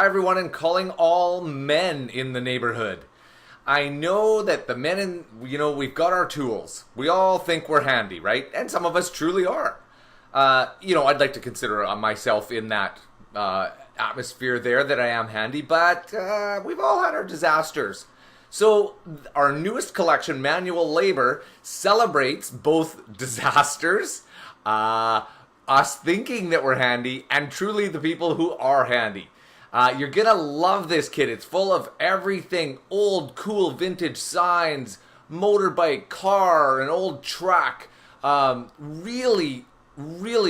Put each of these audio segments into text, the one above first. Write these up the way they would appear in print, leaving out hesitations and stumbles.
Hi everyone, and calling all men in the neighborhood. I know that the men in, we've got our tools. We all think we're handy, right? And some of us truly are. I'd like to consider myself in that atmosphere there that I am handy, but we've all had our disasters. So our newest collection, MAN-ual Labour, celebrates both disasters, us thinking that we're handy, and truly the people who are handy. You're gonna love this kit. It's full of everything: old, cool, vintage signs, motorbike, car, an old truck. Really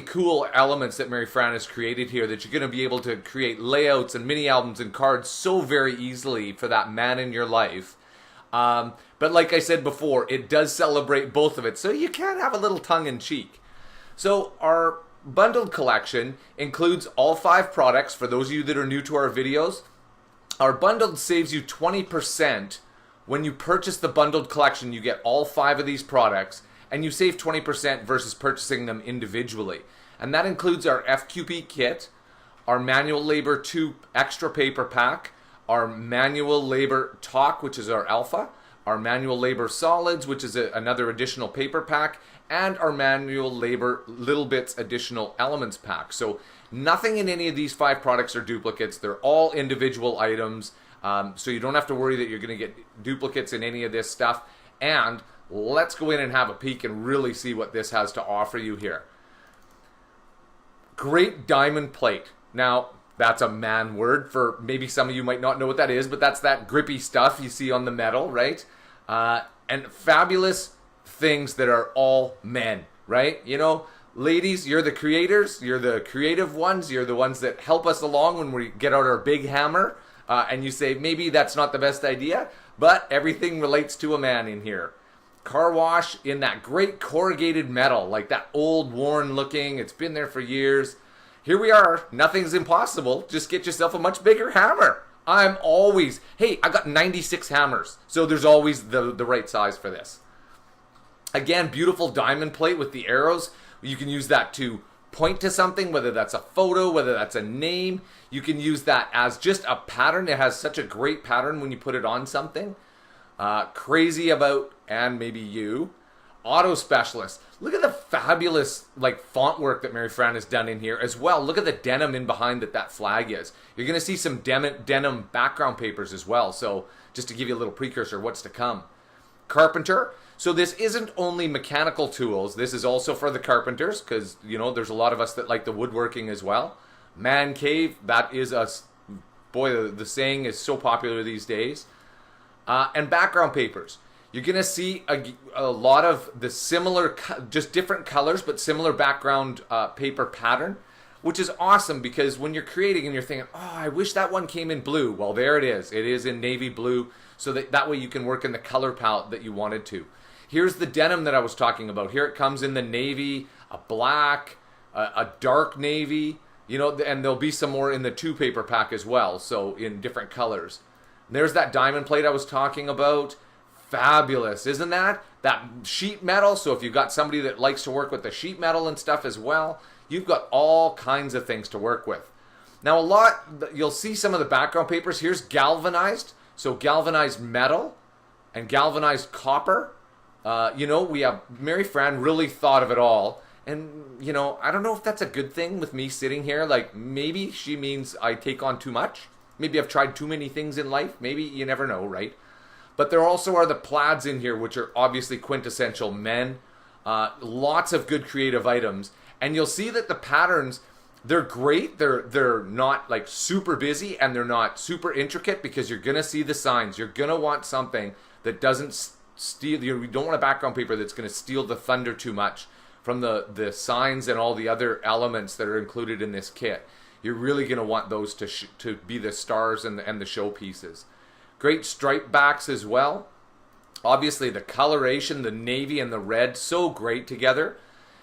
cool elements that Mary Fran has created here that you're gonna be able to create layouts and mini albums and cards so very easily for that man in your life. But like I said before, it does celebrate both of it, so you can have a little tongue in cheek. So our bundled collection includes all 5 products. For those of you that are new to our videos, our bundled saves you 20%. When you purchase the bundled collection, you get all 5 of these products, and you save 20% versus purchasing them individually. And that includes our FQP kit, our MAN-ual Labour 2 extra paper pack, our MAN-ual Labour Talk, which is our alpha, our MAN-ual Labour Solids, which is another additional paper pack, and our MAN-ual Labour Little Bits additional elements pack. So nothing in any of these 5 products are duplicates. They're all individual items, so you don't have to worry that you're going to get duplicates in any of this stuff. And let's go in and have a peek and really see what this has to offer you here. Great diamond plate. Now, that's a man word. For maybe some of you might not know what that is, but that's that grippy stuff you see on the metal, right? And fabulous things that are all men, right? Ladies, you're the creators, you're the creative ones, you're the ones that help us along when we get out our big hammer, and you say, maybe that's not the best idea, but everything relates to a man in here. Car wash in that great corrugated metal, like that old worn looking, it's been there for years. Here we are, nothing's impossible, just get yourself a much bigger hammer. I got 96 hammers, so there's always the right size for this. Again, beautiful diamond plate with the arrows. You can use that to point to something, whether that's a photo, whether that's a name. You can use that as just a pattern. It has such a great pattern when you put it on something. Crazy about, and maybe you, auto specialist. Look at the fabulous font work that Mary Fran has done in here as well. Look at the denim in behind that flag is. You're going to see some denim background papers as well. So just to give you a little precursor of what's to come. Carpenter. So this isn't only mechanical tools. This is also for the carpenters, because there's a lot of us that like the woodworking as well. Man cave. That is us. Boy, the saying is so popular these days. And background papers. You're going to see a lot of the similar, just different colors, but similar background paper pattern, which is awesome because when you're creating and you're thinking, oh, I wish that one came in blue. Well, there it is. It is in navy blue, so that way you can work in the color palette that you wanted to. Here's the denim that I was talking about. Here it comes in the navy, a black, a dark navy, and there'll be some more in the 2 paper pack as well, so in different colors. There's that diamond plate I was talking about. Fabulous, isn't that? That sheet metal, so if you've got somebody that likes to work with the sheet metal and stuff as well, you've got all kinds of things to work with. Now you'll see some of the background papers. Here's galvanized, so galvanized metal and galvanized copper. We have, Mary Fran really thought of it all. And, I don't know if that's a good thing with me sitting here. Maybe she means I take on too much. Maybe I've tried too many things in life. Maybe, you never know, right? But there also are the plaids in here, which are obviously quintessential men. Lots of good creative items. And you'll see that the patterns, they're great. They're not super busy and they're not super intricate because you're going to see the signs. You're going to want something that doesn't steal. You don't want a background paper that's going to steal the thunder too much from the signs and all the other elements that are included in this kit. You're really going to want those to be the stars and the showpieces. Great stripe backs as well. Obviously the coloration, the navy and the red, so great together.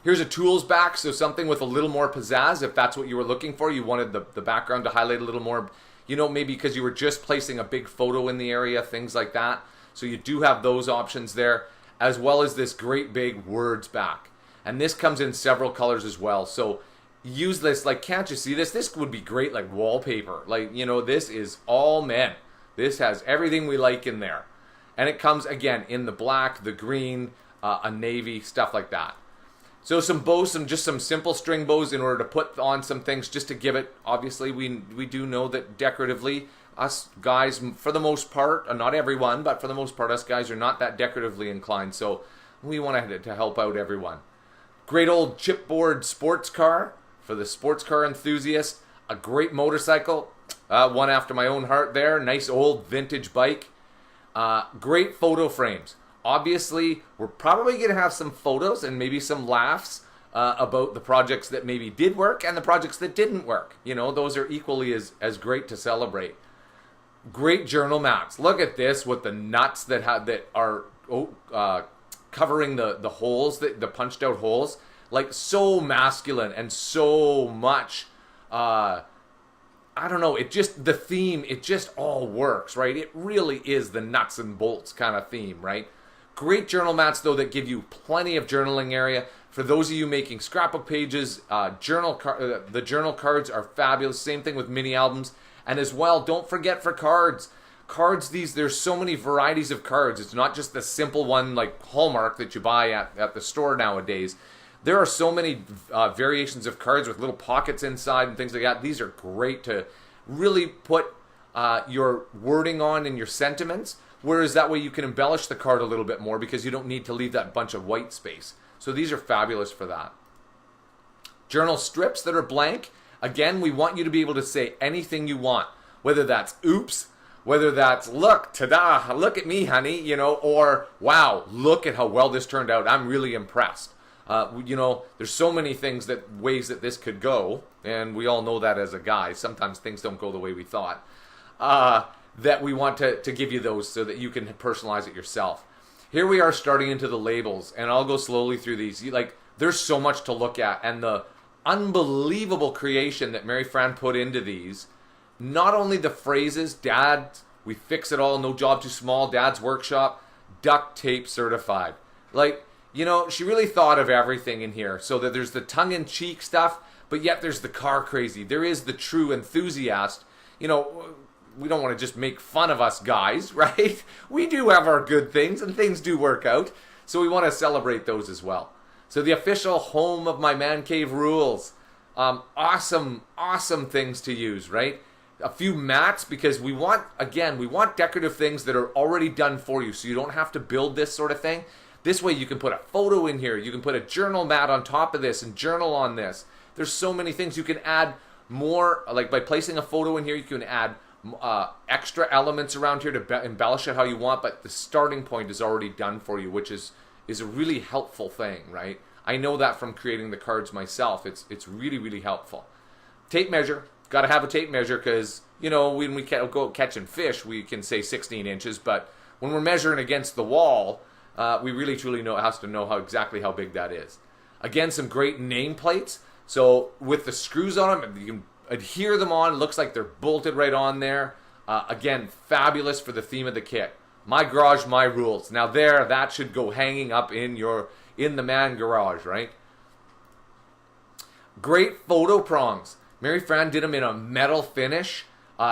Here's a tools back, so something with a little more pizzazz if that's what you were looking for. You wanted the background to highlight a little more, maybe because you were just placing a big photo in the area, things like that. So you do have those options there, as well as this great big words back. And this comes in several colors as well. So use this, like, can't you see this? This would be great, like, wallpaper. Like, you know, this is all men. This has everything we like in there. And it comes, again, in the black, the green, a navy, stuff like that. So some bows, just some simple string bows in order to put on some things just to give it, obviously, we do know that decoratively, us guys, for the most part, not everyone, but for the most part, us guys are not that decoratively inclined. So we wanted to help out everyone. Great old chipboard sports car for the sports car enthusiast. A great motorcycle, one after my own heart there. Nice old vintage bike. Great photo frames. Obviously, we're probably going to have some photos and maybe some laughs about the projects that maybe did work and the projects that didn't work. You know, those are equally as great to celebrate. Great journal mats. Look at this with the nuts that are covering the holes, the punched out holes. Like, so masculine and so much, I don't know, the theme, it just all works, right? It really is the nuts and bolts kind of theme, right? Great journal mats, though, that give you plenty of journaling area. For those of you making scrapbook pages, the journal cards are fabulous. Same thing with mini albums. And as well, don't forget for cards. Cards, there's so many varieties of cards. It's not just the simple one like Hallmark that you buy at the store nowadays. There are so many variations of cards with little pockets inside and things like that. These are great to really put your wording on and your sentiments. Whereas that way you can embellish the card a little bit more because you don't need to leave that bunch of white space. So these are fabulous for that. Journal strips that are blank. Again, we want you to be able to say anything you want. Whether that's oops, whether that's look, ta-da, look at me, honey, you know, or wow, look at how well this turned out. I'm really impressed. You know, there's so many ways that this could go, and we all know that as a guy. Sometimes things don't go the way we thought. That we want to give you those so that you can personalize it yourself. Here we are starting into the labels, and I'll go slowly through these. There's so much to look at, and the unbelievable creation that Mary Fran put into these. Not only the phrases, Dad, we fix it all, no job too small, Dad's workshop, duct tape certified. You know, she really thought of everything in here so that there's the tongue-in-cheek stuff, but yet there's the car crazy. There is the true enthusiast. You know, we don't want to just make fun of us guys, right? We do have our good things, and things do work out. So we want to celebrate those as well. So the official home of my man cave rules. Awesome things to use, right? A few mats, because we want decorative things that are already done for you, so you don't have to build this sort of thing. This way you can put a photo in here. You can put a journal mat on top of this and journal on this. There's so many things. You can add more, like by placing a photo in here, you can add extra elements around here to embellish it how you want, but the starting point is already done for you, which is a really helpful thing, right? I know that from creating the cards myself. It's really, really helpful. Tape measure. Got to have a tape measure because, you know, when we go catching fish, we can say 16 inches, but when we're measuring against the wall, we really truly has to know exactly how big that is. Again, some great nameplates. So with the screws on them, you can adhere them on. Looks like they're bolted right on there. Again, fabulous for the theme of the kit. My garage, my rules. Now that should go hanging up in the man garage, right? Great photo prongs. Mary Fran did them in a metal finish.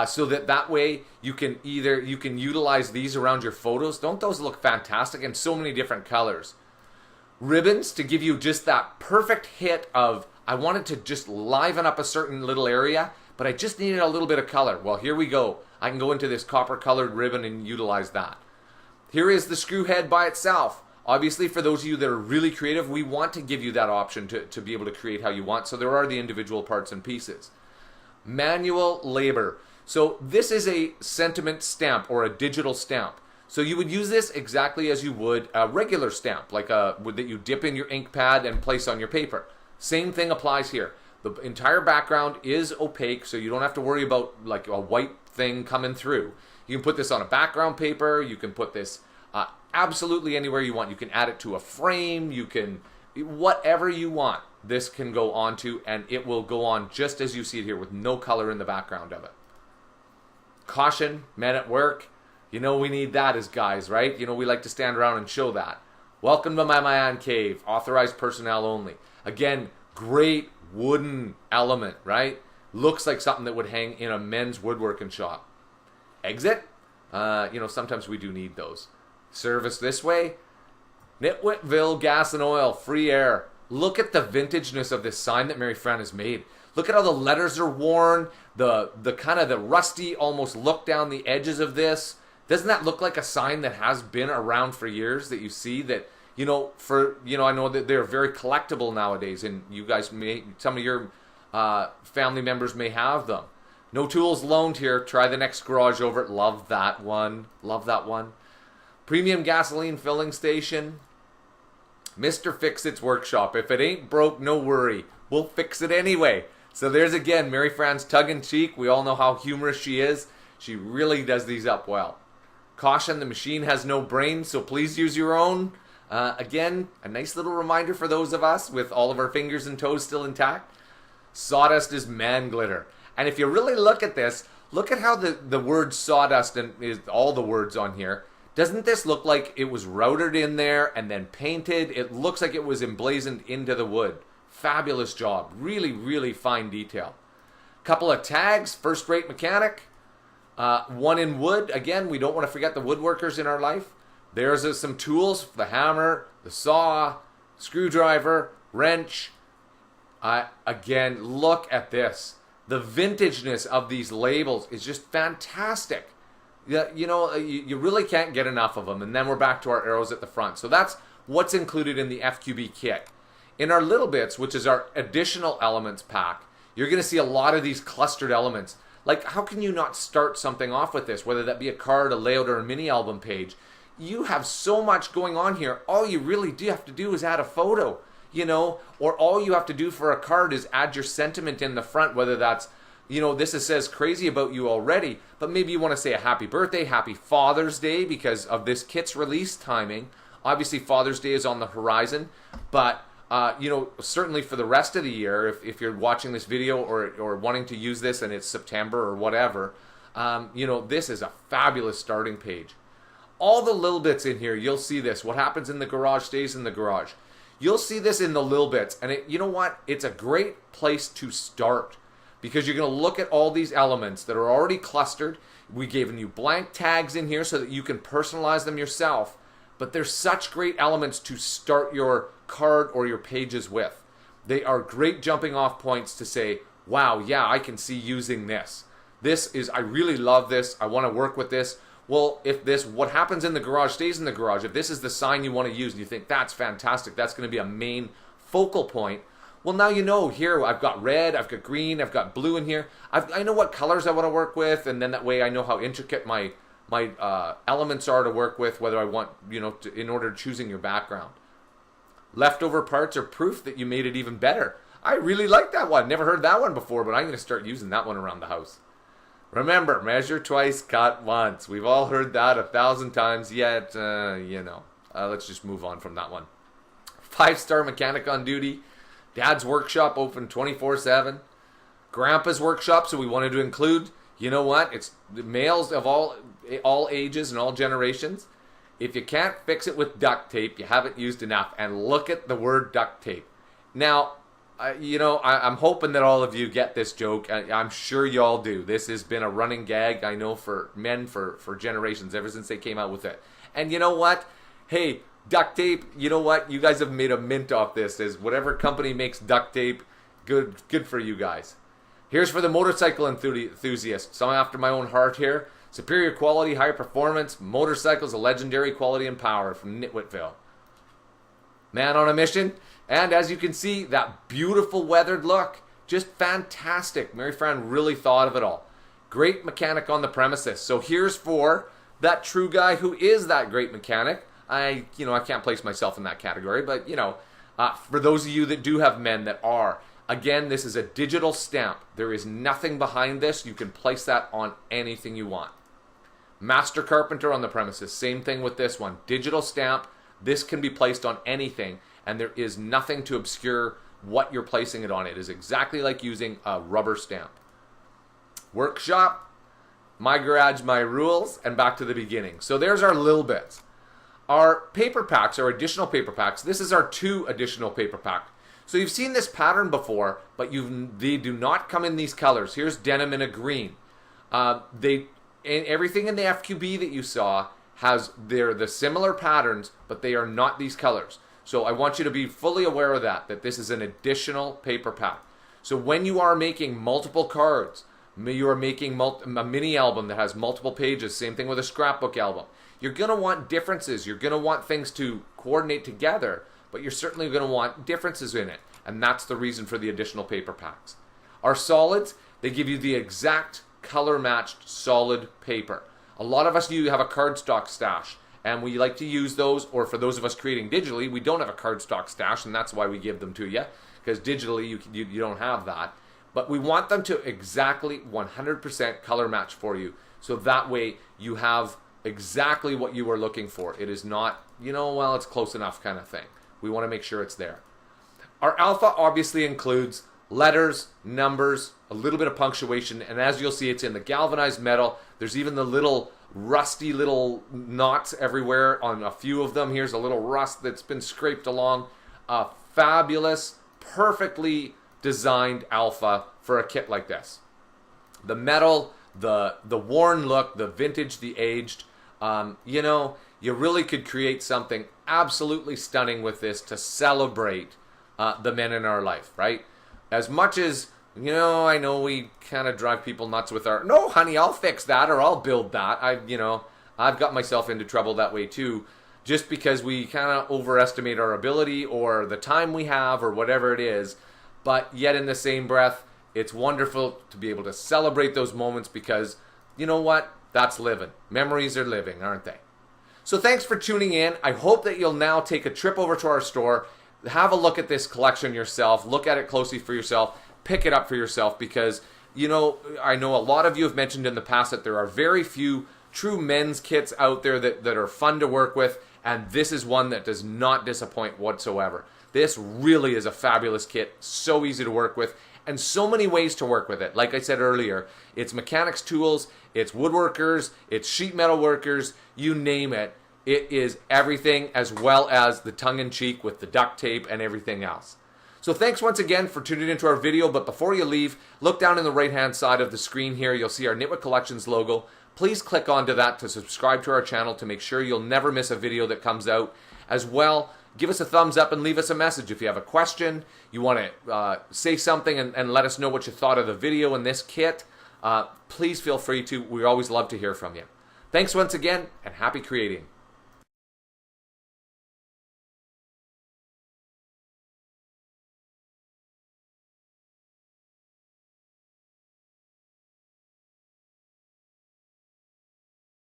So that way you can utilize these around your photos. Don't those look fantastic in so many different colors? Ribbons to give you just that perfect hit of, I wanted to just liven up a certain little area, but I just needed a little bit of color. Well, here we go. I can go into this copper colored ribbon and utilize that. Here is the screw head by itself. Obviously, for those of you that are really creative, we want to give you that option to be able to create how you want. So there are the individual parts and pieces. MAN-ual Labour. So this is a sentiment stamp or a digital stamp. So you would use this exactly as you would a regular stamp, like that you dip in your ink pad and place on your paper. Same thing applies here. The entire background is opaque, so you don't have to worry about like a white thing coming through. You can put this on a background paper. You can put this absolutely anywhere you want. You can add it to a frame. You can, whatever you want, this can go onto, and it will go on just as you see it here with no color in the background of it. Caution, men at work. You know we need that as guys, right? You know we like to stand around and show that. Welcome to my man cave. Authorized personnel only. Again, great wooden element, right? Looks like something that would hang in a men's woodworking shop. Exit? Sometimes we do need those. Service this way. Nitwitville Gas and Oil, free air. Look at the vintageness of this sign that Mary Fran has made. Look at how the letters are worn, the kind of the rusty almost look down the edges of this. Doesn't that look like a sign that has been around for years, that you see that, I know that they're very collectible nowadays, and you guys some of your family members may have them. No tools loaned here. Try the next garage over. Love that one. Love that one. Premium gasoline filling station. Mr. Fix-It's Workshop. If it ain't broke, no worry. We'll fix it anyway. So there's again Mary Fran's tongue-in-cheek. We all know how humorous she is. She really does these up well. Caution, the machine has no brain, so please use your own. Again, a nice little reminder for those of us with all of our fingers and toes still intact. Sawdust is man glitter. And if you really look at this, look at how the word sawdust and is all the words on here. Doesn't this look like it was routed in there and then painted? It looks like it was emblazoned into the wood. Fabulous job. Really, really fine detail. Couple of tags, first-rate mechanic. One in wood. Again, we don't want to forget the woodworkers in our life. There's some tools, the hammer, the saw, screwdriver, wrench. Again, look at this. The vintageness of these labels is just fantastic. You really can't get enough of them. And then we're back to our arrows at the front. So that's what's included in the FQB kit. In our little bits, which is our additional elements pack, you're going to see a lot of these clustered elements. Like, how can you not start something off with this, whether that be a card, a layout, or a mini album page? You have so much going on here. All you really do have to do is add a photo, or all you have to do for a card is add your sentiment in the front, whether that's, this says crazy about you already, but maybe you want to say a happy birthday, happy Father's Day because of this kit's release timing. Obviously, Father's Day is on the horizon, but certainly for the rest of the year, if you're watching this video or wanting to use this and it's September or whatever, this is a fabulous starting page. All the little bits in here, you'll see this. What happens in the garage stays in the garage. You'll see this in the little bits, and you know what? It's a great place to start because you're going to look at all these elements that are already clustered. We've given you blank tags in here so that you can personalize them yourself, but they're such great elements to start your card or your pages with. They are great jumping off points to say, wow, yeah, I can see using this. I really love this. I want to work with this. Well, what happens in the garage stays in the garage. If this is the sign you want to use and you think that's fantastic, that's going to be a main focal point. Well, now you know here I've got red, I've got green, I've got blue in here. I know what colors I want to work with, and then that way I know how intricate my elements are to work with, whether I want, in order to choosing your background. Leftover parts are proof that you made it even better. I really like that one. Never heard that one before, but I'm going to start using that one around the house. Remember, measure twice, cut once. We've all heard that 1,000 times, yet, let's just move on from that one. 5-star mechanic on duty. Dad's workshop open 24/7. Grandpa's workshop, so we wanted to include, it's the males of all ages and all generations. If you can't fix it with duct tape, you haven't used enough. And look at the word duct tape. Now, I'm hoping that all of you get this joke. I'm sure you all do. This has been a running gag, I know, for men for generations, ever since they came out with it. And you know what? Hey, duct tape, you know what? You guys have made a mint off this. As whatever company makes duct tape, good for you guys. Here's for the motorcycle enthusiast. Some after my own heart here. Superior quality, high performance, motorcycles of legendary quality and power from Nitwitville. Man on a mission. And as you can see, that beautiful weathered look. Just fantastic. Mary Fran really thought of it all. Great mechanic on the premises. So here's for that true guy who is that great mechanic. I can't place myself in that category, but, for those of you that do have men that are, again, this is a digital stamp. There is nothing behind this. You can place that on anything you want. Master carpenter on the premises. Same thing with this one. Digital stamp. This can be placed on anything, and there is nothing to obscure what you're placing it on. It is exactly like using a rubber stamp. Workshop, my garage, my rules, and back to the beginning. So there's our little bits. Our paper packs, our additional paper packs, this is our 2 additional paper pack. So you've seen this pattern before, but they do not come in these colors. Here's denim in a green. Everything in the FQB that you saw they're the similar patterns, but they are not these colors. So I want you to be fully aware of that this is an additional paper pack. So when you are making multiple cards, you are making a mini album that has multiple pages, same thing with a scrapbook album, you're going to want differences. You're going to want things to coordinate together, but you're certainly going to want differences in it. And that's the reason for the additional paper packs. Our solids, they give you the exact color matched solid paper. A lot of us have a cardstock stash, and we like to use those, or for those of us creating digitally, we don't have a cardstock stash, and that's why we give them to you, because digitally you don't have that. But we want them to exactly 100% color match for you, so that way you have exactly what you were looking for. It is not, well, it's close enough kind of thing. We want to make sure it's there. Our alpha obviously includes letters, numbers, a little bit of punctuation, and as you'll see, it's in the galvanized metal. There's even the little rusty little knots everywhere on a few of them. Here's a little rust that's been scraped along. A fabulous, perfectly designed alpha for a kit like this. The metal, the worn look, the vintage, the aged, you really could create something absolutely stunning with this to celebrate the men in our life, right? As much as, I know we kind of drive people nuts with our, no, honey, I'll fix that or I'll build that. I've got myself into trouble that way too, just because we kind of overestimate our ability or the time we have or whatever it is. But yet in the same breath, it's wonderful to be able to celebrate those moments because, you know what? That's living. Memories are living, aren't they? So thanks for tuning in. I hope that you'll now take a trip over to our store, have a look at this collection yourself, look at it closely for yourself, pick it up for yourself because, I know a lot of you have mentioned in the past that there are very few true men's kits out there that are fun to work with, and this is one that does not disappoint whatsoever. This really is a fabulous kit, so easy to work with, and so many ways to work with it. Like I said earlier, it's mechanics tools, it's woodworkers, it's sheet metal workers, you name it. It is everything, as well as the tongue-in-cheek with the duct tape and everything else. So thanks once again for tuning into our video, but before you leave, look down in the right-hand side of the screen here. You'll see our Nitwit Collections logo. Please click onto that to subscribe to our channel to make sure you'll never miss a video that comes out. As well, give us a thumbs up and leave us a message. If you have a question, you want to say something and let us know what you thought of the video and this kit, please feel free to. We always love to hear from you. Thanks once again, and happy creating.